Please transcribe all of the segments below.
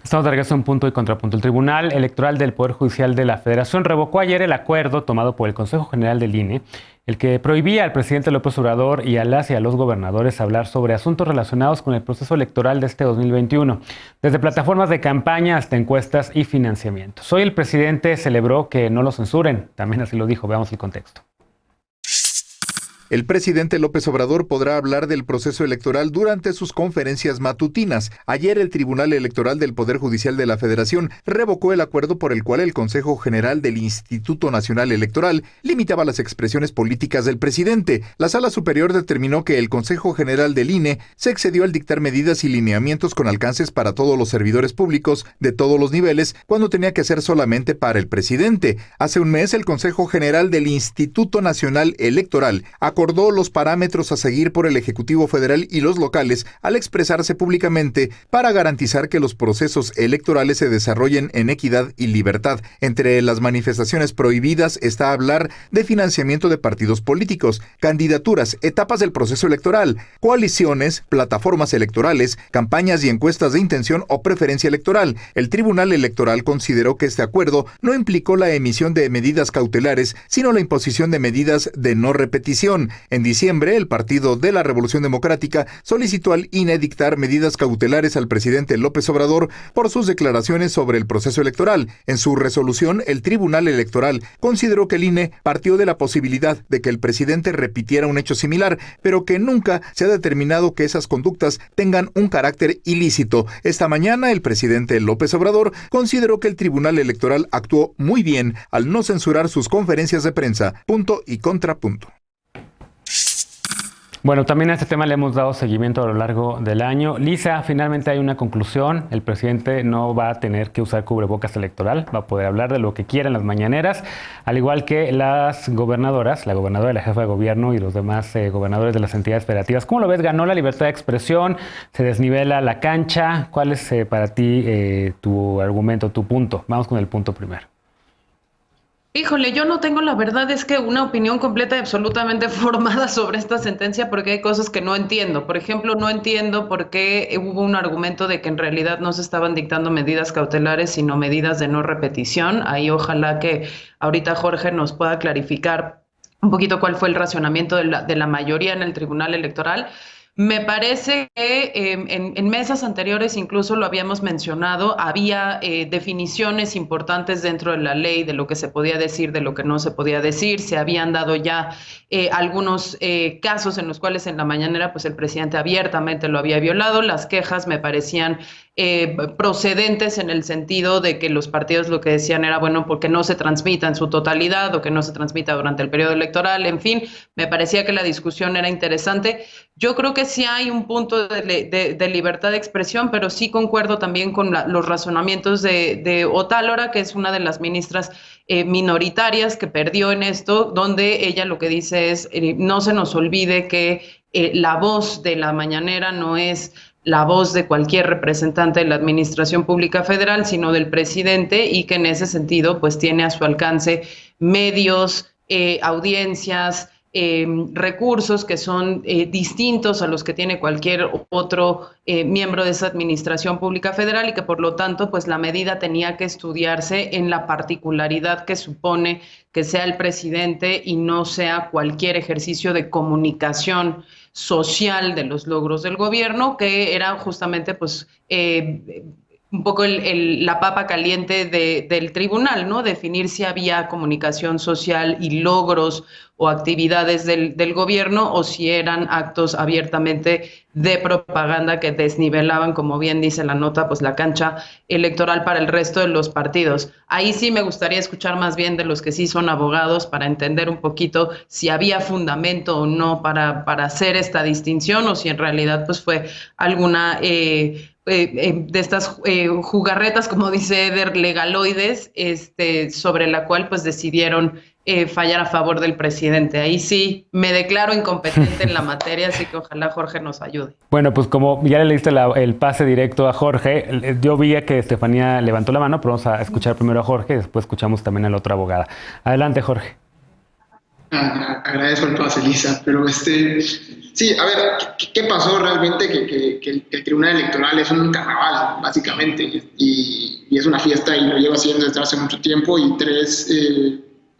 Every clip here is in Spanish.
Estamos de regreso en Punto y Contrapunto. El Tribunal Electoral del Poder Judicial de la Federación revocó ayer el acuerdo tomado por el Consejo General del INE, el que prohibía al presidente López Obrador y a las y a los gobernadores hablar sobre asuntos relacionados con el proceso electoral de este 2021, desde plataformas de campaña hasta encuestas y financiamientos. Hoy el presidente celebró que no lo censuren, también así lo dijo. Veamos el contexto. El presidente López Obrador podrá hablar del proceso electoral durante sus conferencias matutinas. Ayer el Tribunal Electoral del Poder Judicial de la Federación revocó el acuerdo por el cual el Consejo General del Instituto Nacional Electoral limitaba las expresiones políticas del presidente. La Sala Superior determinó que el Consejo General del INE se excedió al dictar medidas y lineamientos con alcances para todos los servidores públicos de todos los niveles, cuando tenía que ser solamente para el presidente. Hace un mes, el Consejo General del Instituto Nacional Electoral acordó los parámetros a seguir por el Ejecutivo Federal y los locales al expresarse públicamente para garantizar que los procesos electorales se desarrollen en equidad y libertad. Entre las manifestaciones prohibidas está hablar de financiamiento de partidos políticos, candidaturas, etapas del proceso electoral, coaliciones, plataformas electorales, campañas y encuestas de intención o preferencia electoral. El Tribunal Electoral consideró que este acuerdo no implicó la emisión de medidas cautelares, sino la imposición de medidas de no repetición. En diciembre, el Partido de la Revolución Democrática solicitó al INE dictar medidas cautelares al presidente López Obrador por sus declaraciones sobre el proceso electoral. En su resolución, el Tribunal Electoral consideró que el INE partió de la posibilidad de que el presidente repitiera un hecho similar, pero que nunca se ha determinado que esas conductas tengan un carácter ilícito. Esta mañana, el presidente López Obrador consideró que el Tribunal Electoral actuó muy bien al no censurar sus conferencias de prensa. Punto y contrapunto. Bueno, también a este tema le hemos dado seguimiento a lo largo del año. Lisa, finalmente hay una conclusión. El presidente no va a tener que usar cubrebocas electoral, va a poder hablar de lo que quiera en las mañaneras, al igual que las gobernadoras, la gobernadora y la jefa de gobierno y los demás gobernadores de las entidades federativas. ¿Cómo lo ves? ¿Ganó la libertad de expresión? ¿Se desnivela la cancha? ¿Cuál es para ti tu argumento, tu punto? Vamos con el punto primero. Híjole, yo no tengo la verdad es que una opinión completa y absolutamente formada sobre esta sentencia porque hay cosas que no entiendo. Por ejemplo, no entiendo por qué hubo un argumento de que en realidad no se estaban dictando medidas cautelares, sino medidas de no repetición. Ahí ojalá que ahorita Jorge nos pueda clarificar un poquito cuál fue el racionamiento de la mayoría en el Tribunal Electoral. Me parece que en mesas anteriores, incluso lo habíamos mencionado, había definiciones importantes dentro de la ley de lo que se podía decir, de lo que no se podía decir. Se habían dado ya algunos casos en los cuales en la mañanera pues el presidente abiertamente lo había violado. Las quejas me parecían procedentes en el sentido de que los partidos lo que decían era, bueno, porque no se transmita en su totalidad o que no se transmita durante el periodo electoral. En fin, me parecía que la discusión era interesante. Yo creo que sí hay un punto de libertad de expresión, pero sí concuerdo también con los razonamientos de Otálora, que es una de las ministras minoritarias que perdió en esto, donde ella lo que dice es, no se nos olvide que la voz de la mañanera no es la voz de cualquier representante de la Administración Pública Federal, sino del presidente, y que en ese sentido pues tiene a su alcance medios, audiencias, recursos que son distintos a los que tiene cualquier otro miembro de esa Administración Pública Federal, y que por lo tanto pues la medida tenía que estudiarse en la particularidad que supone que sea el presidente y no sea cualquier ejercicio de comunicación social de los logros del gobierno, que era justamente pues un poco la papa caliente del tribunal, ¿no? Definir si había comunicación social y logros o actividades del gobierno, o si eran actos abiertamente de propaganda que desnivelaban, como bien dice la nota, pues la cancha electoral para el resto de los partidos. Ahí sí me gustaría escuchar más bien de los que sí son abogados para entender un poquito si había fundamento o no para hacer esta distinción, o si en realidad pues fue alguna de estas jugarretas, como dice Eder, legaloides, sobre la cual pues decidieron fallar a favor del presidente. Ahí sí me declaro incompetente en la materia, así que ojalá Jorge nos ayude. Bueno, pues como ya le diste el pase directo a Jorge, yo vi que Estefanía levantó la mano, pero vamos a escuchar primero a Jorge y después escuchamos también a la otra abogada. Adelante, Jorge. Agradezco el pase, Elisa, pero sí, a ver, ¿qué pasó realmente? Que el Tribunal Electoral es un carnaval, básicamente, y es una fiesta y lo lleva haciendo desde hace mucho tiempo, y tres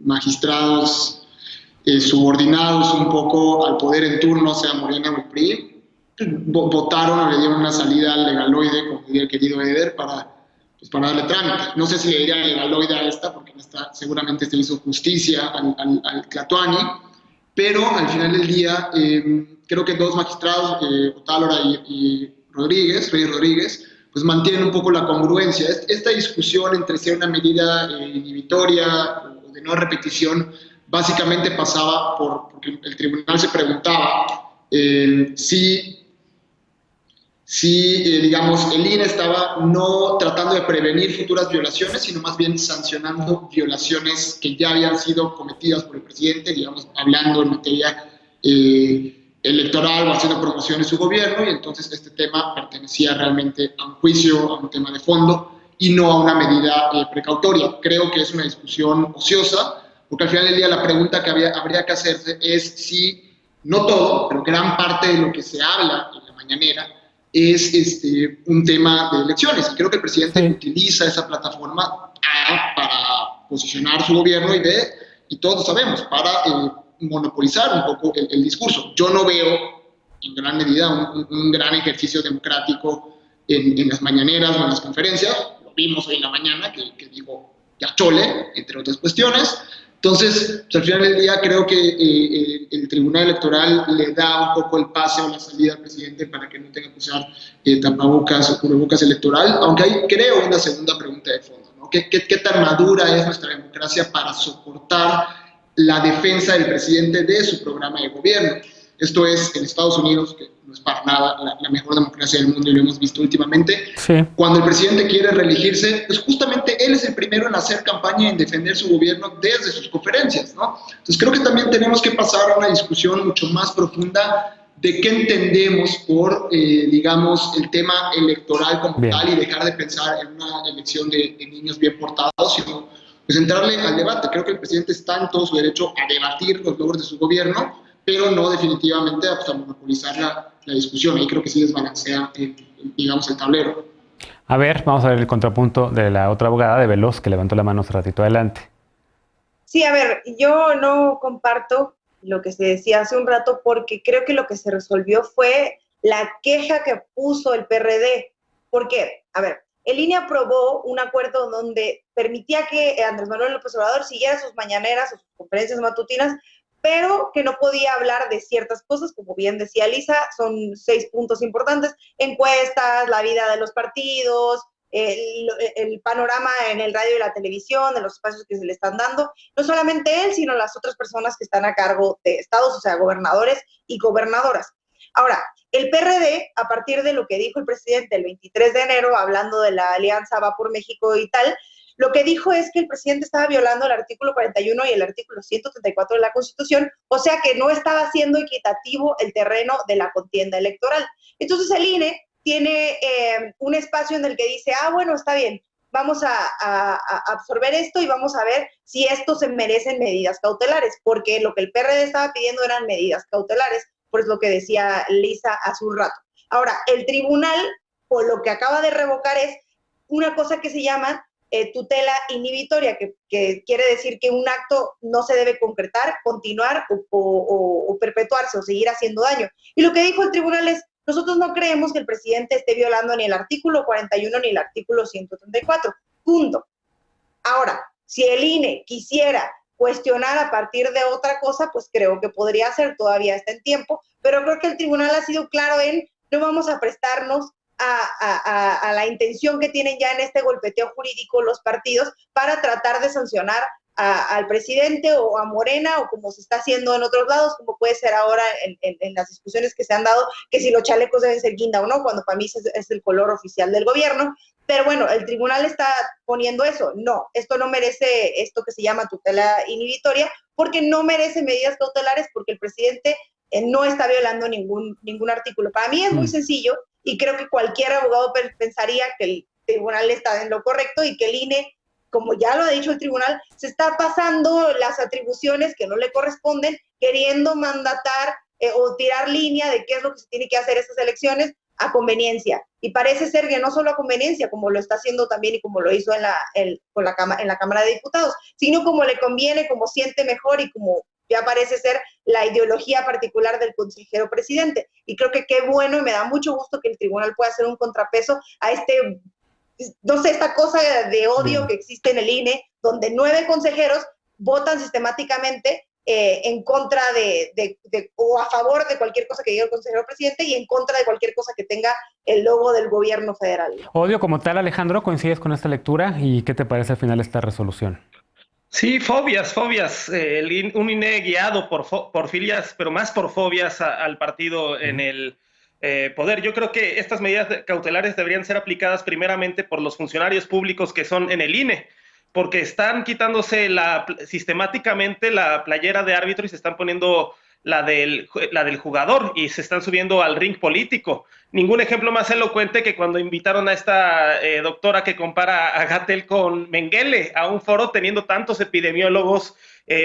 magistrados subordinados un poco al poder en turno, sea Morena o el PRI, votaron o le dieron una salida legaloide, como diría el querido Eder, para darle trámite. No sé si le diría legaloide a esta, porque seguramente se hizo justicia al Tlatuani, pero al final del día creo que dos magistrados, Otálora y Rodríguez, Reyes Rodríguez, pues mantienen un poco la congruencia. Esta discusión entre ser una medida inhibitoria o de no repetición básicamente pasaba porque el tribunal se preguntaba si digamos, el INE estaba no tratando de prevenir futuras violaciones, sino más bien sancionando violaciones que ya habían sido cometidas por el presidente, digamos, hablando en materia electoral o haciendo promoción en su gobierno, y entonces este tema pertenecía realmente a un juicio, a un tema de fondo, y no a una medida precautoria. Creo que es una discusión ociosa, porque al final del día la pregunta que habría que hacerse es si, no todo, pero gran parte de lo que se habla en la mañanera es un tema de elecciones. Y creo que el presidente utiliza esa plataforma para posicionar su gobierno y todos lo sabemos, para monopolizar un poco el discurso. Yo no veo en gran medida un gran ejercicio democrático en las mañaneras o en las conferencias. Lo vimos hoy en la mañana, que dijo ya chole, entre otras cuestiones. Entonces, pues, al final del día creo que el Tribunal Electoral le da un poco el pase o la salida al presidente para que no tenga que usar tapabocas o cubrebocas electoral, aunque hay, creo, una segunda pregunta de fondo, ¿no? ¿Qué tan madura es nuestra democracia para soportar la defensa del presidente de su programa de gobierno? Esto es, en Estados Unidos, que no es para nada la mejor democracia del mundo y lo hemos visto últimamente, cuando el presidente quiere reelegirse, pues justamente él es el primero en hacer campaña y en defender su gobierno desde sus conferencias, ¿no? Entonces creo que también tenemos que pasar a una discusión mucho más profunda de qué entendemos por, digamos, el tema electoral como tal, y dejar de pensar en una elección de niños bien portados, sino pues entrarle al debate. Creo que el presidente está en todo su derecho a debatir los logros de su gobierno, pero no definitivamente a monopolizar la discusión. Ahí creo que sí desbalancea, digamos, el tablero. A ver, vamos a ver el contrapunto de la otra abogada, de Veloz, que levantó la mano hace ratito. Adelante. Sí, a ver, yo no comparto lo que se decía hace un rato, porque creo que lo que se resolvió fue la queja que puso el PRD. ¿Por qué? A ver, el INE aprobó un acuerdo donde permitía que Andrés Manuel López Obrador siguiera sus mañaneras o sus conferencias matutinas, pero que no podía hablar de ciertas cosas, como bien decía Lisa, son 6 puntos importantes: encuestas, la vida de los partidos, el panorama en el radio y la televisión, de los espacios que se le están dando, no solamente él, sino las otras personas que están a cargo de estados, o sea, gobernadores y gobernadoras. Ahora, el PRD, a partir de lo que dijo el presidente el 23 de enero, hablando de la alianza Va por México y tal, lo que dijo es que el presidente estaba violando el artículo 41 y el artículo 134 de la Constitución, o sea que no estaba siendo equitativo el terreno de la contienda electoral. Entonces el INE tiene un espacio en el que dice, bueno, está bien, vamos a absorber esto y vamos a ver si esto se merecen medidas cautelares, porque lo que el PRD estaba pidiendo eran medidas cautelares, por lo que decía Lisa hace un rato. Ahora, el tribunal, por lo que acaba de revocar, es una cosa que se llama tutela inhibitoria, que quiere decir que un acto no se debe concretar, continuar o perpetuarse o seguir haciendo daño. Y lo que dijo el tribunal es, nosotros no creemos que el presidente esté violando ni el artículo 41 ni el artículo 134, punto. Ahora, si el INE quisiera cuestionar a partir de otra cosa, pues creo que podría ser, todavía está en tiempo, pero creo que el tribunal ha sido claro en, no vamos a prestarnos a la intención que tienen ya en este golpeteo jurídico los partidos para tratar de sancionar al presidente o a Morena, o como se está haciendo en otros lados, como puede ser ahora en las discusiones que se han dado, que si los chalecos deben ser guinda o no, cuando para mí es el color oficial del gobierno. Pero bueno, el tribunal está poniendo eso. No, esto no merece esto que se llama tutela inhibitoria, porque no merece medidas cautelares, porque el presidente no está violando ningún artículo. Para mí es muy sencillo, y creo que cualquier abogado pensaría que el tribunal está en lo correcto y que el INE como ya lo ha dicho el tribunal, se está pasando las atribuciones que no le corresponden, queriendo mandatar o tirar línea de qué es lo que se tiene que hacer estas elecciones a conveniencia. Y parece ser que no solo a conveniencia, como lo está haciendo también y como lo hizo en la Cámara de Diputados, sino como le conviene, como siente mejor y como ya parece ser la ideología particular del consejero presidente. Y creo que qué bueno y me da mucho gusto que el tribunal pueda hacer un contrapeso a no sé, esta cosa de odio que existe en el INE, donde 9 consejeros votan sistemáticamente en contra o a favor de cualquier cosa que diga el consejero presidente y en contra de cualquier cosa que tenga el logo del gobierno federal. Odio como tal, Alejandro, ¿coincides con esta lectura? ¿Y qué te parece al final esta resolución? Sí, fobias. Un INE guiado por filias, pero más por fobias al partido en el poder. Yo creo que estas medidas cautelares deberían ser aplicadas primeramente por los funcionarios públicos que son en el INE, porque están quitándose sistemáticamente la playera de árbitro y se están poniendo la del jugador y se están subiendo al ring político. Ningún ejemplo más elocuente que cuando invitaron a esta doctora que compara a Gatell con Mengele a un foro teniendo tantos epidemiólogos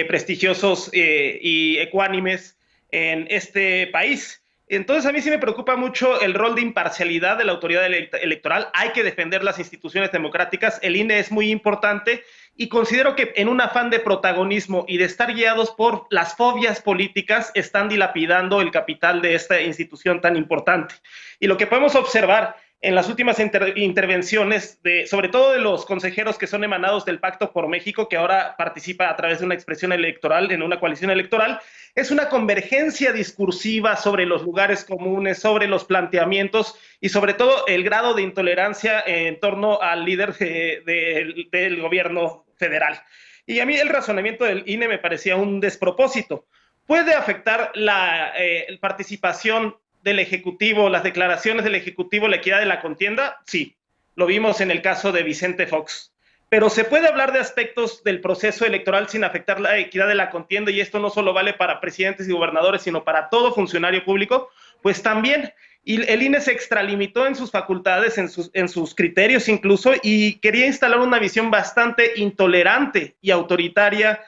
prestigiosos y ecuánimes en este país. Entonces a mí sí me preocupa mucho el rol de imparcialidad de la autoridad electoral. Hay que defender las instituciones democráticas. El INE es muy importante y considero que en un afán de protagonismo y de estar guiados por las fobias políticas están dilapidando el capital de esta institución tan importante. Y lo que podemos observar en las últimas intervenciones, sobre todo de los consejeros que son emanados del Pacto por México, que ahora participa a través de una expresión electoral, en una coalición electoral, es una convergencia discursiva sobre los lugares comunes, sobre los planteamientos y sobre todo el grado de intolerancia en torno al líder del gobierno federal. Y a mí el razonamiento del INE me parecía un despropósito. ¿Puede afectar la participación del Ejecutivo, las declaraciones del Ejecutivo, la equidad de la contienda? Sí, lo vimos en el caso de Vicente Fox. Pero ¿se puede hablar de aspectos del proceso electoral sin afectar la equidad de la contienda? Y esto no solo vale para presidentes y gobernadores, sino para todo funcionario público. Pues también. Y el INE se extralimitó en sus facultades, en sus criterios incluso, y quería instalar una visión bastante intolerante y autoritaria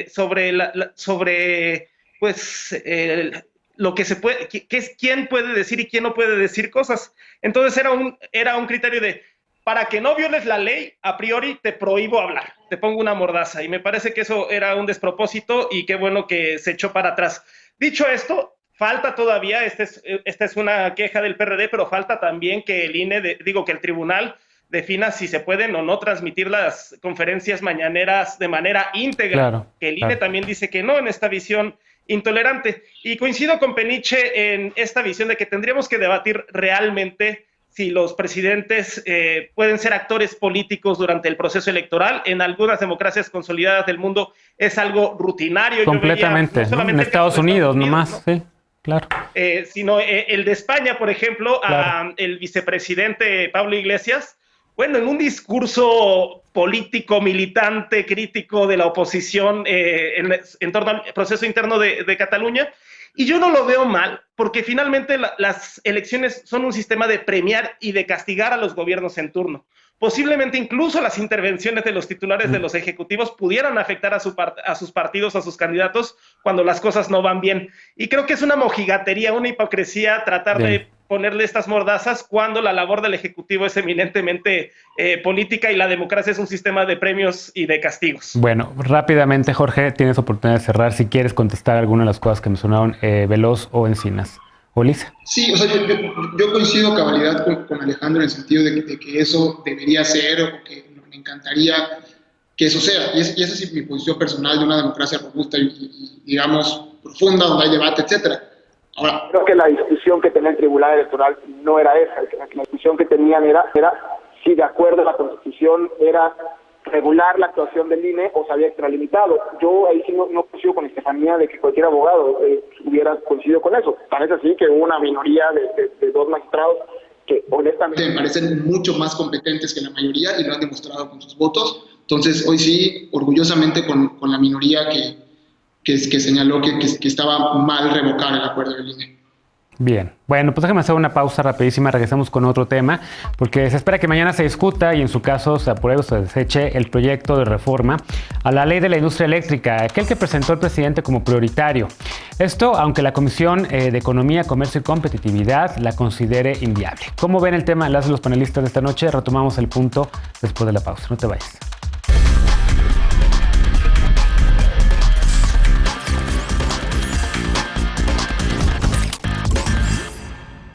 sobre lo que se puede, quién puede decir y quién no puede decir cosas. Entonces era un criterio de, para que no violes la ley, a priori te prohíbo hablar, te pongo una mordaza. Y me parece que eso era un despropósito y qué bueno que se echó para atrás. Dicho esto, falta todavía, esta es una queja del PRD, pero falta también que el INE, que el tribunal defina si se pueden o no transmitir las conferencias mañaneras de manera íntegra. Claro, que el INE también dice que no en esta visión intolerante. Y coincido con Peniche en esta visión de que tendríamos que debatir realmente si los presidentes pueden ser actores políticos durante el proceso electoral. En algunas democracias consolidadas del mundo es algo rutinario. Completamente, no en Estados Unidos nomás, ¿no? Sí, claro. Sino el de España, por ejemplo, claro. El vicepresidente Pablo Iglesias, bueno, en un discurso político, militante, crítico de la oposición en torno al proceso interno de Cataluña, y yo no lo veo mal, porque finalmente las elecciones son un sistema de premiar y de castigar a los gobiernos en turno. Posiblemente incluso las intervenciones de los titulares de los ejecutivos pudieran afectar a sus partidos, a sus candidatos, cuando las cosas no van bien. Y creo que es una mojigatería, una hipocresía tratar de ponerle estas mordazas cuando la labor del Ejecutivo es eminentemente política y la democracia es un sistema de premios y de castigos. Bueno, rápidamente, Jorge, tienes oportunidad de cerrar si quieres contestar alguna de las cosas que mencionaron Veloz o Encinas. ¿O Lisa? Sí, o sea, yo coincido a cabalidad con Alejandro en el sentido de que eso debería ser o que me encantaría que eso sea. Y esa es mi posición personal de una democracia robusta y digamos, profunda, donde hay debate, etcétera. Ahora, creo que la discusión que tenía el Tribunal Electoral no era esa. La discusión que tenían era si de acuerdo a la Constitución era regular la actuación del INE o se había extralimitado. Yo ahí sí no coincido con Estefanía de que cualquier abogado hubiera coincidido con eso. Tal vez así que hubo una minoría de 2 magistrados que honestamente me parecen mucho más competentes que la mayoría y lo han demostrado con sus votos. Entonces hoy sí, orgullosamente con la minoría que señaló que estaba mal revocar el acuerdo del INE. Bien, bueno, pues déjame hacer una pausa rapidísima, regresamos con otro tema, porque se espera que mañana se discuta y en su caso se apruebe o se deseche el proyecto de reforma a la ley de la industria eléctrica, aquel que presentó el presidente como prioritario. Esto, aunque la Comisión de Economía, Comercio y Competitividad la considere inviable. ¿Cómo ven el tema? Las de los panelistas de esta noche. Retomamos el punto después de la pausa. No te vayas.